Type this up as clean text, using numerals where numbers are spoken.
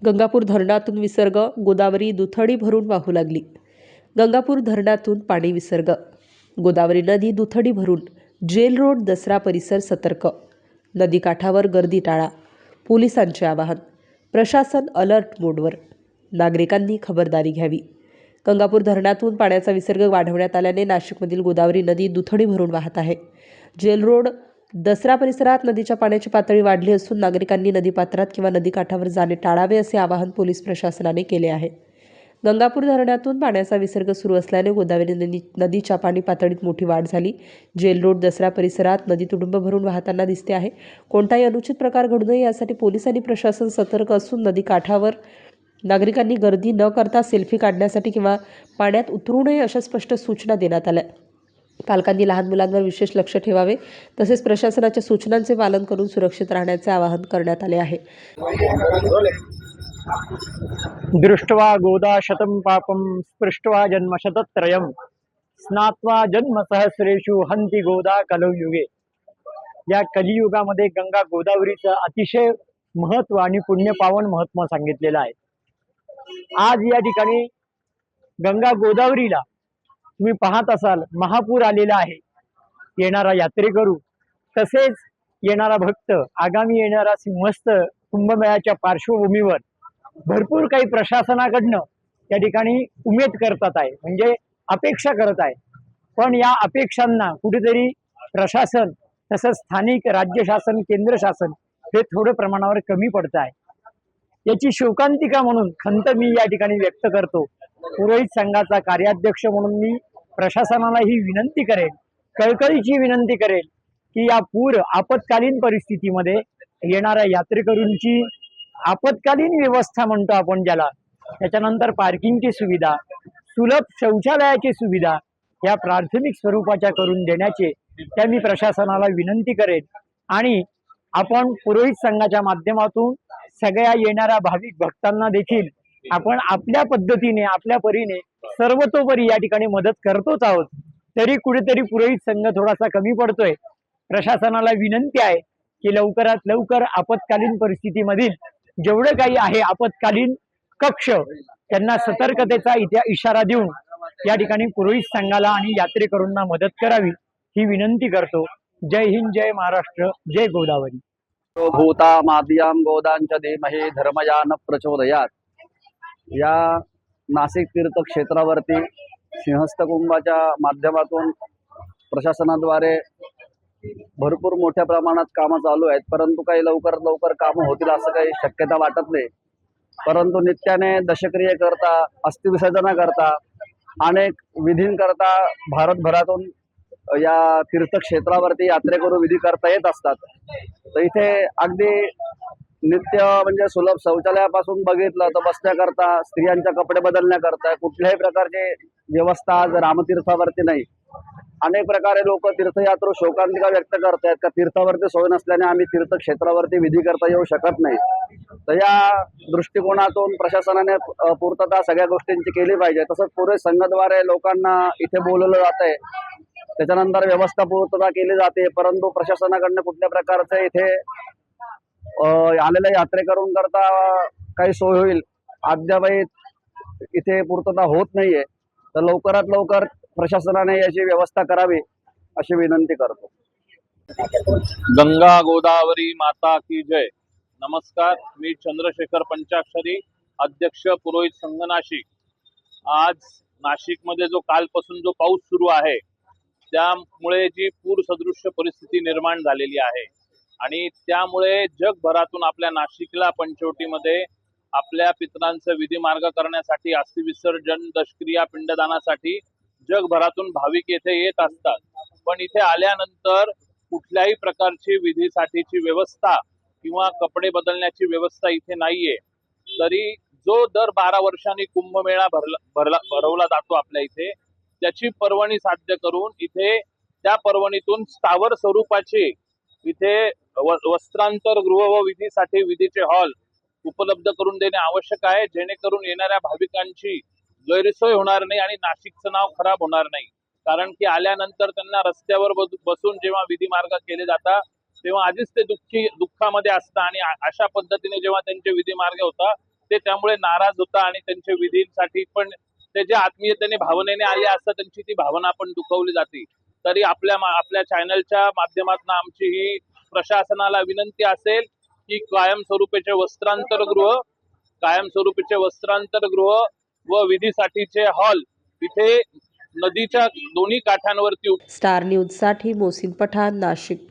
गंगापूर धरणातून विसर्ग, गोदावरी दुथडी भरून वाहू लागली। गंगापूर धरणातून पाणी विसर्ग, गोदावरी नदी दुथडी भरून, जेल रोड दसरा परिसर सतर्क, नदीकाठावर गर्दी टाळा, पोलिसांचे आवाहन, प्रशासन अलर्ट मोडवर, नागरिकांनी खबरदारी घ्यावी। गंगापूर धरणातून पाण्याचा विसर्ग वाढवण्यात आल्याने नाशिकमधील गोदावरी नदी दुथडी भरून वाहत आहे। जेल रोड दसरा परिसरात नदीच्या पाण्याची पातळी वाढली असून नागरिकांनी नदीपात्रात किंवा नदीकाठावर जाणे टाळावे असे आवाहन पोलीस प्रशासनाने केले आहे। गंगापूर धरणातून पाण्याचा विसर्ग सुरू असल्याने गोदावरी नदीच्या पाणी पातळीत मोठी वाढ झाली। जेल रोड दसरा परिसरात नदी तुडुंब भरून वाहताना दिसते आहे। कोणताही अनुचित प्रकार घडू नये यासाठी पोलीस आणि प्रशासन सतर्क असून नदीकाठावर नागरिकांनी गर्दी न करता सेल्फी काढण्यासाठी किंवा पाण्यात उतरू नये अशा स्पष्ट सूचना देण्यात आल्या। पालकांनी लहान मुलांवर विशेष लक्ष ठेवावे तसेच प्रशासनाच्या सूचनांचे पालन करून सुरक्षित राहण्याचे आवाहन करण्यात आले आहे। दृष्ट्वा गोदा शतं पापं स्पृष्ट्वा जन्म शतत्रयं स्नात्वा जन्म सहस्रेषु हंती गोदा कलयुगे। या कलियुगामध्ये गंगा गोदावरीचं अतिशय महत्व आणि पुण्यपावन महत्व सांगितलेलं आहे। आज या ठिकाणी गंगा गोदावरीला तुम्ही पाहत असाल महापूर आलेला आहे। येणारा यात्रेकरू तसेच येणारा भक्त, आगामी येणारा सिंहस्थ कुंभमेळ्याच्या पार्श्वभूमीवर भरपूर काही प्रशासनाकडनं या ठिकाणी उमेद करतात आहे, म्हणजे अपेक्षा करत आहे। पण या अपेक्षांना कुठेतरी प्रशासन तसंच स्थानिक राज्य शासन, केंद्र शासन हे थोडं प्रमाणावर कमी पडत आहे। याची शोकांतिका म्हणून खंत मी या ठिकाणी व्यक्त करतो। पुरोहित संघाचा कार्याध्यक्ष म्हणून मी प्रशासनाला ही विनंती करेल, कळकळीची विनंती करेल की या पूर आपत्कालीन परिस्थितीमध्ये येणाऱ्या यात्रेकरूंची आपत्कालीन व्यवस्था म्हणतो आपण ज्याला, त्याच्यानंतर पार्किंगची सुविधा, सुलभ शौचालयाची सुविधा या प्राथमिक स्वरूपाच्या करून देण्याचे त्या मी प्रशासनाला विनंती करेन। आणि आपण पुरोहित संघाच्या माध्यमातून सगळ्या येणाऱ्या भाविक भक्तांना देखील आपण आपल्या पद्धतीने, आपल्या परीने सर्वतोपरी या ठिकाणी मदत करतोच आहोत। तरी कुठेतरी पुरोहित संघ थोडासा कमी पडतोय। प्रशासनाला विनंती आहे की लवकरात लवकर आपत्कालीन परिस्थितीमधील जेवढं काही आहे आपत्कालीन कक्ष त्यांना सतर्कतेचा इशारा देऊन या ठिकाणी पुरोहित संघाला आणि यात्रेकरूंना मदत करावी ही विनंती करतो। जय हिंद, जय महाराष्ट्र, जय गोदावरी। भूता माद्यां गोदांच धीमहि धर्मयान प्रचोदयात। या नाशिक तीर्थक्षेत्रावरती सिंहस्थ कुंभाच्या माध्यमातून प्रशासनाद्वारे भरपूर मोठ्या प्रमाणात कामं चालू आहेत, परंतु काही लवकरात लवकर कामं होतील असं काही शक्यता वाटत नाही। परंतु नित्याने दशक्रिये करता, अस्थिविसर्जना करता, अनेक विधींकरता भारतभरातून या तीर्थक्षेत्रावरती यात्रेकरू विधी करता येत असतात। तर इथे अगदी नित्य म्हणजे सुलभ शौचालयापासून बघितलं तर बसण्याकरता, स्त्रियांच्या कपडे बदलण्याकरता कुठल्याही प्रकारची व्यवस्था आज रामतीर्थावरती नाही। अनेक प्रकारे लोक तीर्थयात्रू शोकांतिका व्यक्त करतात का तीर्थावरती सोय नसल्याने आम्ही तीर्थक्षेत्रावरती विधी करता येऊ शकत नाही। तर या दृष्टिकोनातून प्रशासनाने पूर्तता सगळ्या गोष्टींची केली पाहिजे। तसंच पुरोहित संघाद्वारे लोकांना इथे बोलवलं जात आहे, त्याच्यानंतर व्यवस्था पूर्तता केली जाते, परंतु प्रशासनाकडनं कुठल्या प्रकारचे इथे आलेल्या यात्रेकरूंकरता काही सोय होईल अद्यापही इथे पूर्तता होत नाहीये। तर लवकरात लवकर प्रशासनाने याची व्यवस्था करावी अशी विनंती करतो। गंगा गोदावरी माता की जय। नमस्कार, मी चंद्रशेखर पंचाक्षरी, अध्यक्ष पुरोहित संघ नाशिक। आज नाशिकमध्ये जो कालपासून जो पाऊस सुरू आहे त्यामुळे जी पूर सदृश्य परिस्थिती निर्माण झालेली आहे आणि त्यामुळे जगभरातून आपल्या नाशिकला पंचवटीमध्ये आपल्या पितरांचं विधी मार्ग करण्यासाठी, अस्थि विसर्जन, दशक्रिया, पिंडदानासाठी जगभरातून भाविक येथे येत असतात। पण इथे आल्यानंतर कुठल्याही प्रकारची विधीसाठीची व्यवस्था किंवा कपडे बदलण्याची व्यवस्था इथे नाहीये। तरी जो दर 12 वर्षांनी कुंभमेळा भरवला जातो आपल्या इथे, त्याची पर्वणी साध्य करून इथे त्या पर्वणीतून स्थावर स्वरूपाचे इथे वस्त्रांतर गृह व विधीसाठी विधीचे हॉल उपलब्ध करून देणे आवश्यक आहे, जेणेकरून येणाऱ्या भाविकांची गैरसोय होणार नाही आणि नाशिकचं नाव खराब होणार नाही। कारण की आल्यानंतर त्यांना रस्त्यावर बसून जेव्हा विधी मार्ग केले जातात तेव्हा आधीच ते दुःखामध्ये असतात आणि अशा पद्धतीने जेव्हा त्यांचे विधी मार्ग होतात ते त्यामुळे नाराज होता आणि त्यांच्या विधींसाठी पण ते जे आत्मीयतेने भावनेने आले असता त्यांची ती भावना पण दुखवली जाते. तरी आपल्या चॅनलच्या माध्यमातून आमची ही प्रशासनाला विनंती असेल की कायमस्वरूपीचे वस्त्रांतरगृह व विधीसाठीचे हॉल तिथे नदीच्या दोन्ही काठांवरती स्टार न्यूजसाठी मोहसिन पठाण, नाशिक.